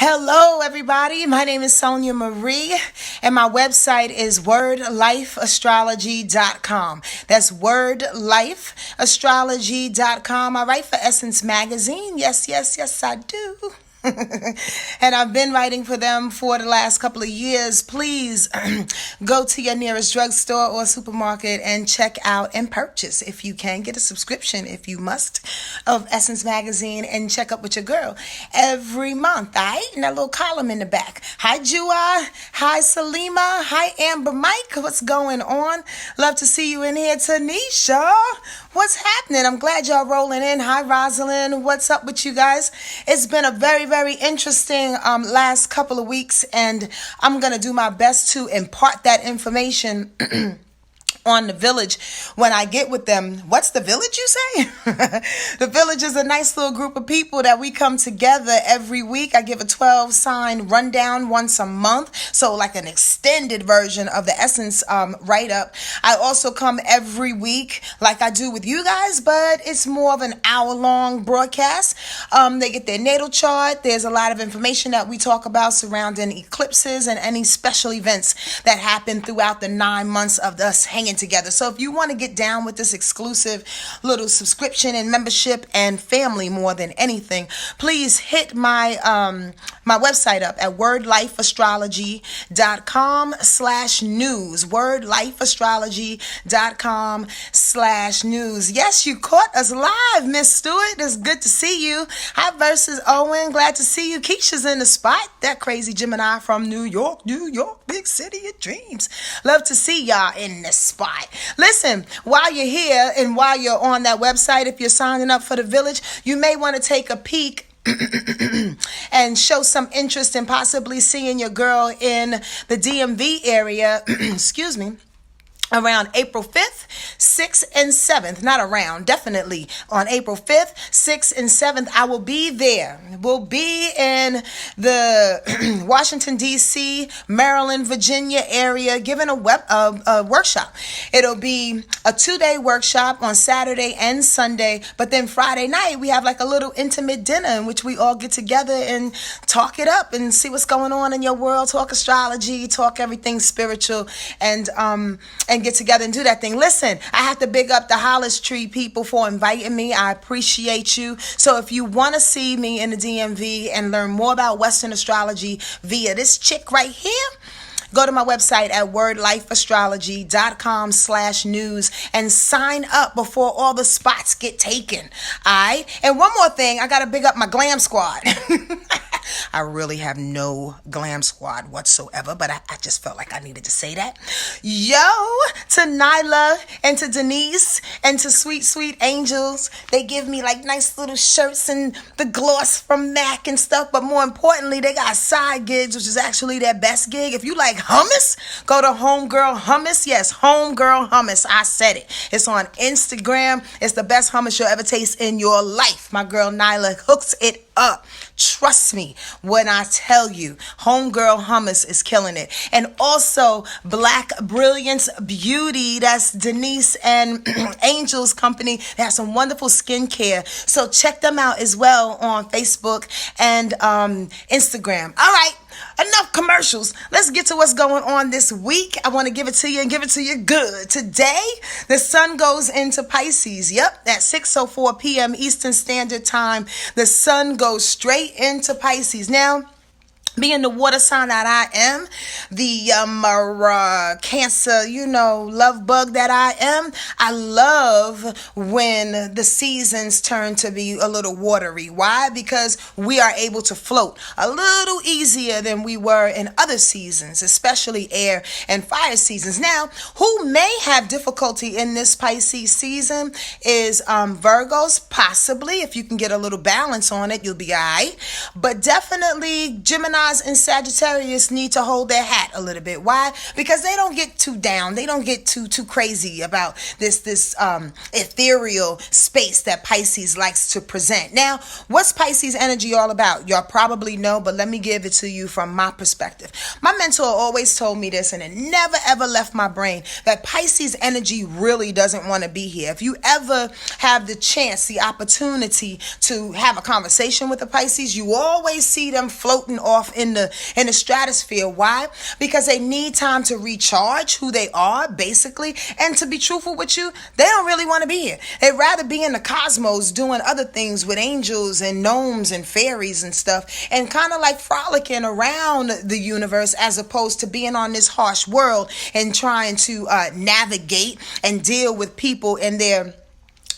Hello, everybody. My name is Sonia Marie, and my website is wordlifeastrology.com. That's wordlifeastrology.com. I write for Essence Magazine. Yes, I do. And I've been writing for them for the last couple of years. Please go to your nearest drugstore or supermarket and check out and purchase, if you can, get a subscription if you must, of Essence Magazine, and check up with your girl every month. All right? And that little column in the back. Hi, Jua. Hi, Salima. Hi, Amber Mike. What's going on? Love to see you in here. Tanisha, what's happening? I'm glad y'all rolling in. Hi, Rosalind. What's up with you guys? It's been a very interesting last couple of weeks, and I'm going to do my best to impart that information on the village when I get with them. What's the village, you say? The village is a nice little group of people that we come together every week. I give a 12-sign rundown once a month, so like an extended version of the Essence write-up. I also come every week like I do with you guys, but it's more of an hour-long broadcast. They get their natal chart. There's a lot of information that we talk about surrounding eclipses and any special events that happen throughout the 9 months of us hanging together. So if you want to get down with this exclusive little subscription and membership and family more than anything, please hit my my website up at wordlifeastrology.com/news. wordlifeastrology.com/news. Yes, you caught us live, Miss Stewart. It's good to see you. Hi, versus Owen. Glad to see you. Keisha's in the spot. That crazy Gemini from New York, big city of dreams. Love to see y'all in the spot. Listen, while you're here and while you're on that website, if you're signing up for the village, you may want to take a peek and show some interest in possibly seeing your girl in the DMV area, excuse me, around April 5th, 6th, and 7th. Not around, definitely on April 5th, 6th, and 7th. I will be there. We'll be in the Washington, D.C., Maryland, Virginia area giving a workshop. It'll be a 2-day workshop on Saturday and Sunday, but then Friday night we have like a little intimate dinner in which we all get together and talk it up and see what's going on in your world, talk astrology, talk everything spiritual, and get together and do that thing. Listen, I have to big up the Hollis Tree people for inviting me. I appreciate you. So if you want to see me in the DMV and learn more about Western astrology via this chick right here, go to my website at wordlifeastrology.com/news and sign up before all the spots get taken. All right? And one more thing, I got to big up my glam squad. I really have no glam squad whatsoever, but I just felt like I needed to say that. Yo, to Nyla and to Denise and to Sweet Angels, they give me like nice little shirts and the gloss from MAC and stuff, but more importantly, they got side gigs, which is actually their best gig. If you like hummus, go to Homegirl Hummus. Yes, Homegirl Hummus. I said it. It's on Instagram. It's the best hummus you'll ever taste in your life. My girl Nyla hooks it up. Trust me when I tell you, Homegirl Hummus is killing it. And also Black Brilliance Beauty, that's Denise and Angel's company. They have some wonderful skincare. So check them out as well on Facebook and Instagram. All right. Enough commercials. Let's get to what's going on this week. I want to give it to you and give it to you good. Today, the sun goes into Pisces. Yep, at 6:04 p.m. Eastern Standard Time, the sun goes straight into Pisces. Now, being the water sign that I am, the Cancer, love bug that I am, I love when the seasons turn to be a little watery. Why? Because we are able to float a little easier than we were in other seasons, especially air and fire seasons. Now, who may have difficulty in this Pisces season is Virgos, possibly. If you can get a little balance on it, you'll be all right. But definitely Gemini Geminis and Sagittarius need to hold their hat a little bit. Why? Because they don't get too down. They don't get too crazy about this ethereal space that Pisces likes to present. Now, what's Pisces energy all about? Y'all probably know, but let me give it to you from my perspective. My mentor always told me this, and it never ever left my brain, that Pisces energy really doesn't want to be here. If you ever have the chance, the opportunity to have a conversation with a Pisces, you always see them floating off in the stratosphere. Why? Because they need time to recharge who they are, basically. And to be truthful with you, they don't really want to be here. They'd rather be in the cosmos doing other things with angels and gnomes and fairies and stuff, and kind of like frolicking around the universe, as opposed to being on this harsh world and trying to navigate and deal with people and their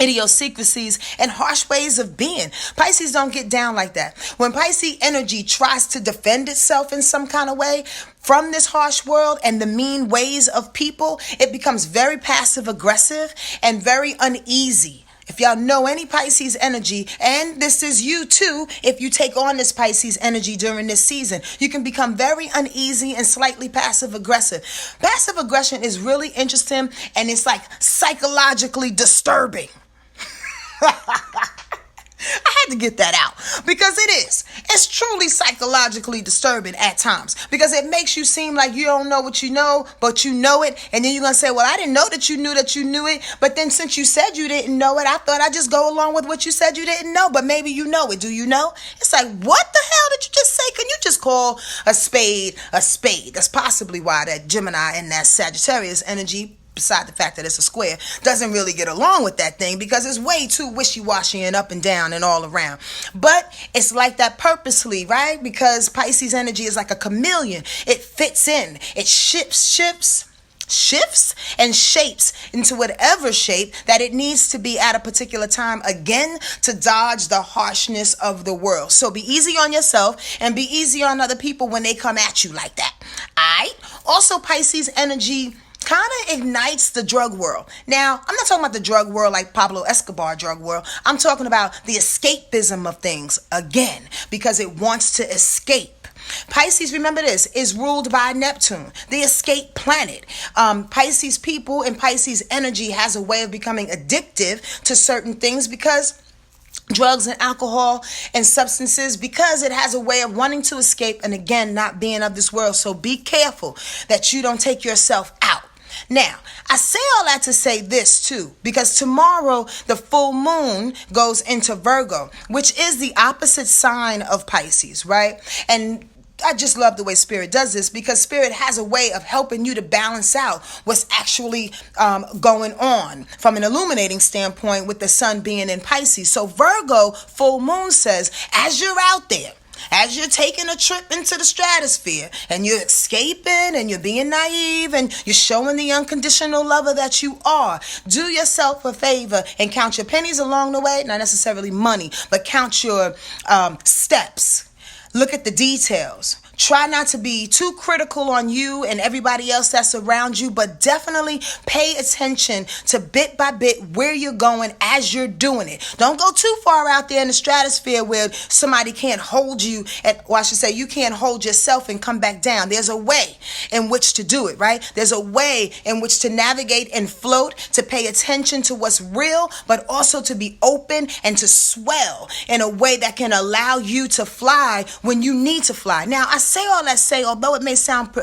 idiosyncrasies and harsh ways of being. Pisces don't get down like that. When Pisces energy tries to defend itself in some kind of way from this harsh world and the mean ways of people, it becomes very passive aggressive and very uneasy. If y'all know any Pisces energy, and this is you too, if you take on this Pisces energy during this season, you can become very uneasy and slightly passive aggressive. Passive aggression is really interesting, and it's like psychologically disturbing. I had to get that out because it is. It's truly psychologically disturbing at times, because it makes you seem like you don't know what you know, but you know it. And then you're going to say, well, I didn't know that you knew it. But then since you said you didn't know it, I thought I'd just go along with what you said you didn't know. But maybe you know it. Do you know? It's like, what the hell did you just say? Can you just call a spade a spade? That's possibly why that Gemini and that Sagittarius energy, beside the fact that it's a square, doesn't really get along with that thing, because it's way too wishy-washy and up and down and all around. But it's like that purposely, right? Because Pisces energy is like a chameleon. It fits in. It shifts and shapes into whatever shape that it needs to be at a particular time, again, to dodge the harshness of the world. So be easy on yourself and be easy on other people when they come at you like that. Alright? Also, Pisces energy kind of ignites the drug world. Now, I'm not talking about the drug world like Pablo Escobar drug world. I'm talking about the escapism of things, again, because it wants to escape. Pisces, remember this, is ruled by Neptune, the escape planet. Pisces people and Pisces energy has a way of becoming addictive to certain things, because drugs and alcohol and substances, because it has a way of wanting to escape and, again, not being of this world. So be careful that you don't take yourself out. Now, I say all that to say this too, because tomorrow the full moon goes into Virgo, which is the opposite sign of Pisces, right? And I just love the way Spirit does this, because Spirit has a way of helping you to balance out what's actually going on from an illuminating standpoint, with the sun being in Pisces. So Virgo full moon says, as you're out there, as you're taking a trip into the stratosphere and you're escaping and you're being naive and you're showing the unconditional lover that you are, do yourself a favor and count your pennies along the way. Not necessarily money, but count your steps. Look at the details. Try not to be too critical on you and everybody else that's around you, but definitely pay attention to bit by bit where you're going as you're doing it. Don't go too far out there in the stratosphere where somebody can't hold you, or I should say you can't hold yourself and come back down. There's a way in which to do it, right? There's a way in which to navigate and float, to pay attention to what's real, but also to be open and to swell in a way that can allow you to fly when you need to fly. Now, I say all that say, although it may sound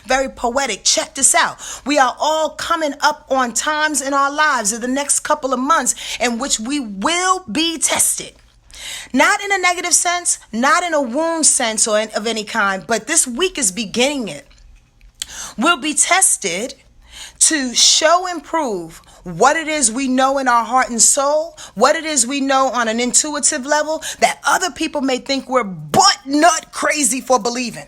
very poetic, check this out. We are all coming up on times in our lives in the next couple of months in which we will be tested. Not in a negative sense, not in a wound sense or of any kind, but this week is beginning it. We'll be tested to show and prove what it is we know in our heart and soul, what it is we know on an intuitive level that other people may think we're butt nut crazy for believing.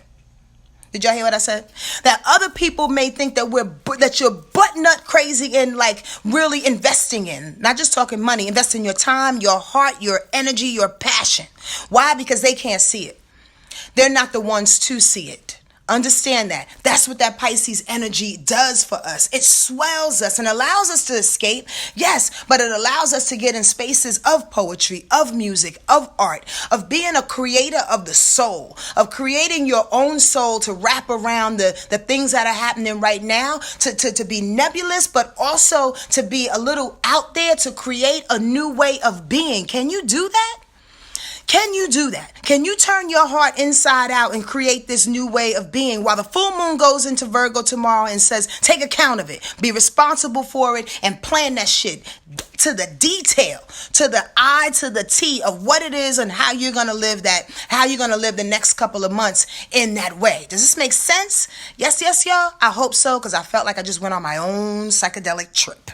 Did y'all hear what I said? That other people may think that you're butt nut crazy in, like, really investing in. Not just talking money, investing your time, your heart, your energy, your passion. Why? Because they can't see it. They're not the ones to see it. Understand that. That's what that Pisces energy does for us. It swells us and allows us to escape, yes, but it allows us to get in spaces of poetry, of music, of art, of being a creator of the soul, of creating your own soul to wrap around the things that are happening right now, to be nebulous, but also to be a little out there to create a new way of being. Can you do that? Can you do that? Can you turn your heart inside out and create this new way of being while the full moon goes into Virgo tomorrow and says, take account of it, be responsible for it, and plan that shit to the detail, to the I, to the T of what it is and how you're going to live that, how you're going to live the next couple of months in that way. Does this make sense? Yes, y'all. I hope so, because I felt like I just went on my own psychedelic trip.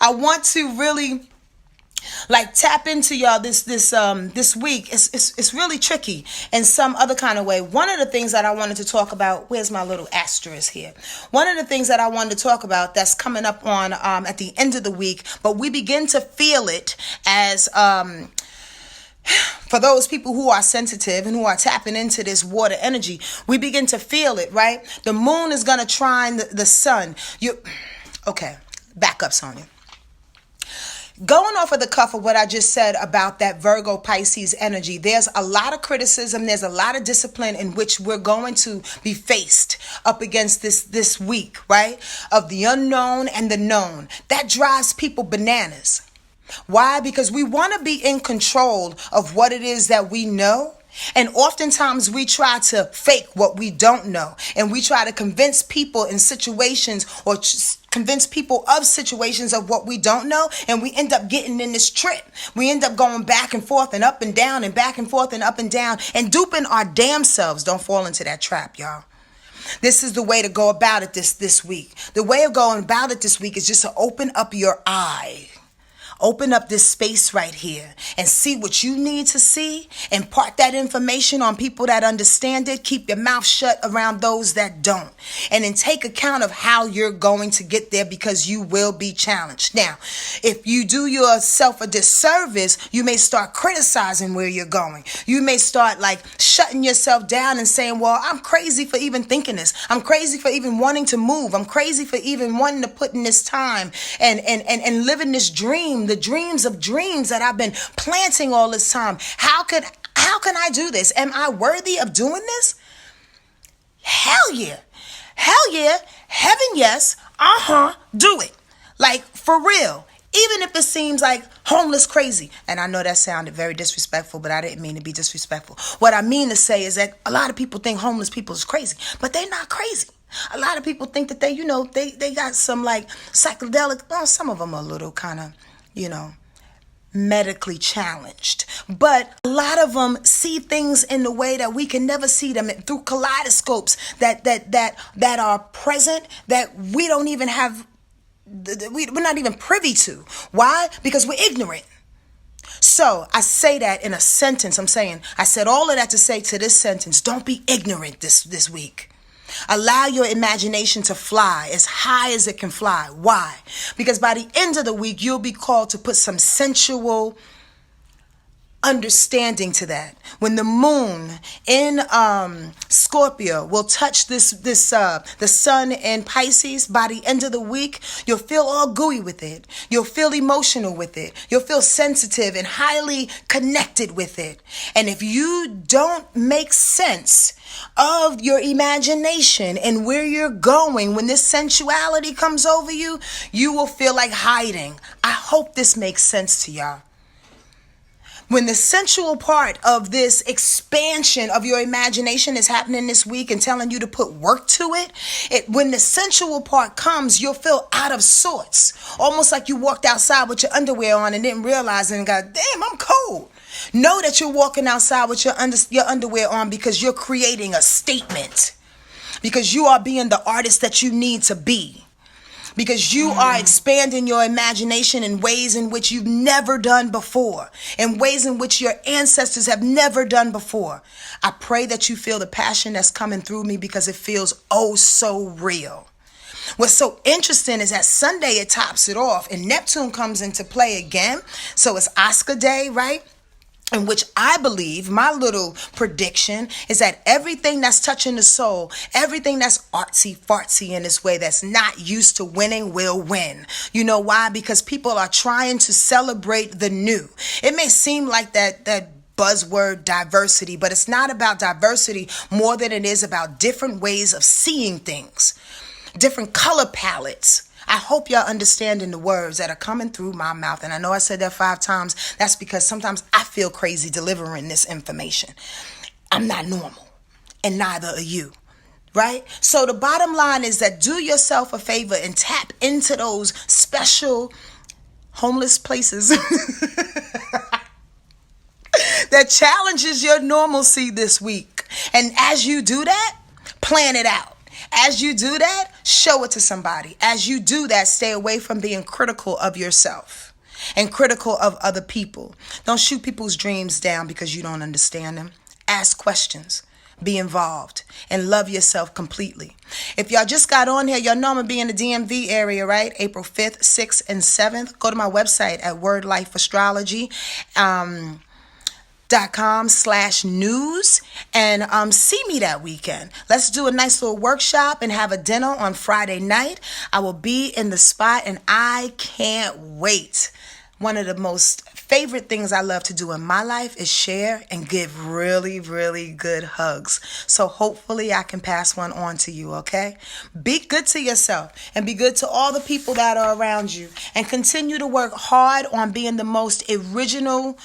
I want to really tap into y'all this week. It's really tricky in some other kind of way. One of the things that I wanted to talk about, where's my little asterisk here? One of the things that I wanted to talk about that's coming up on at the end of the week, but we begin to feel it as for those people who are sensitive and who are tapping into this water energy, we begin to feel it, right? The moon is going to trine the sun. Okay, back up, Sonia. Going off of the cuff of what I just said about that Virgo Pisces energy, there's a lot of criticism, there's a lot of discipline in which we're going to be faced up against this week, right? Of the unknown and the known. That drives people bananas. Why? Because we want to be in control of what it is that we know. And oftentimes we try to fake what we don't know. And we try to convince people in situations or convince people of situations of what we don't know. And we end up getting in this trip. We end up going back and forth and up and down and back and forth and up and down and duping our damn selves. Don't fall into that trap, y'all. This is the way to go about it this week. The way of going about it this week is just to open up your eye. Open up this space right here and see what you need to see. Impart that information on people that understand it. Keep your mouth shut around those that don't. And then take account of how you're going to get there, because you will be challenged. Now, if you do yourself a disservice, you may start criticizing where you're going. You may start shutting yourself down and saying, well, I'm crazy for even thinking this. I'm crazy for even wanting to move. I'm crazy for even wanting to put in this time and living this dream. The dreams of dreams that I've been planting all this time. How can I do this? Am I worthy of doing this? Hell yeah. Hell yeah. Heaven yes. Do it. For real. Even if it seems like homeless crazy. And I know that sounded very disrespectful, but I didn't mean to be disrespectful. What I mean to say is that a lot of people think homeless people is crazy, but they're not crazy. A lot of people think that they got some psychedelic, well, some of them are a little kind of, medically challenged. But a lot of them see things in the way that we can never see them, through kaleidoscopes that are present that we don't even have, we're not even privy to. Why? Because we're ignorant. So I say that in a sentence. I said all of that to say to this sentence: don't be ignorant this week. Allow your imagination to fly as high as it can fly. Why? Because by the end of the week, you'll be called to put some sensual understanding to that. When the moon in Scorpio will touch the sun in Pisces, by the end of the week, you'll feel all gooey with it. You'll feel emotional with it. You'll feel sensitive and highly connected with it. And if you don't make sense of your imagination and where you're going, when this sensuality comes over you, you will feel like hiding. I hope this makes sense to y'all. When the sensual part of this expansion of your imagination is happening this week and telling you to put work to it, when the sensual part comes, you'll feel out of sorts. Almost like you walked outside with your underwear on and didn't realize it and got, damn, I'm cold. Know that you're walking outside with your underwear on because you're creating a statement. Because you are being the artist that you need to be. Because you are expanding your imagination in ways in which you've never done before. In ways in which your ancestors have never done before. I pray that you feel the passion that's coming through me, because it feels oh so real. What's so interesting is that Sunday it tops it off and Neptune comes into play again. So it's Oscar Day, right? in which I believe my little prediction is that everything that's touching the soul, everything that's artsy fartsy in this way, that's not used to winning, will win. You know why? Because people are trying to celebrate the new. It may seem like that buzzword diversity, but it's not about diversity more than it is about different ways of seeing things, different color palettes. I hope y'all understanding the words that are coming through my mouth. And I know I said that 5 times. That's because sometimes I feel crazy delivering this information. I'm not normal, and neither are you. Right? So the bottom line is that do yourself a favor and tap into those special homeless places that challenges your normalcy this week. And as you do that, plan it out. As you do that, show it to somebody. As you do that, stay away from being critical of yourself and critical of other people. Don't shoot people's dreams down because you don't understand them. Ask questions. Be involved and love yourself completely. If y'all just got on here, y'all know I'm going to be in the DMV area, right? April 5th, 6th, and 7th. Go to my website at Word Life Astrology. .com/news and see me that weekend. Let's do a nice little workshop and have a dinner on Friday night. I will be in the spot and I can't wait. One of the most favorite things I love to do in my life is share and give really, really good hugs. So hopefully I can pass one on to you, okay? Be good to yourself and be good to all the people that are around you, and continue to work hard on being the most original,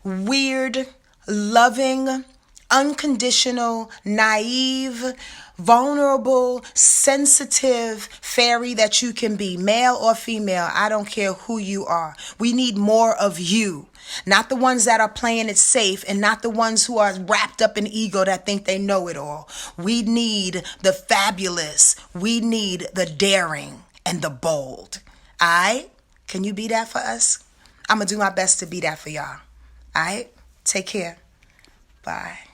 weird, loving, unconditional, naive, vulnerable, sensitive fairy that you can be, male or female. I don't care who you are. We need more of you. Not the ones that are playing it safe, and not the ones who are wrapped up in ego that think they know it all. We need the fabulous. We need the daring and the bold. All right? Can you be that for us? I'm going to do my best to be that for y'all. All right? Take care. Bye.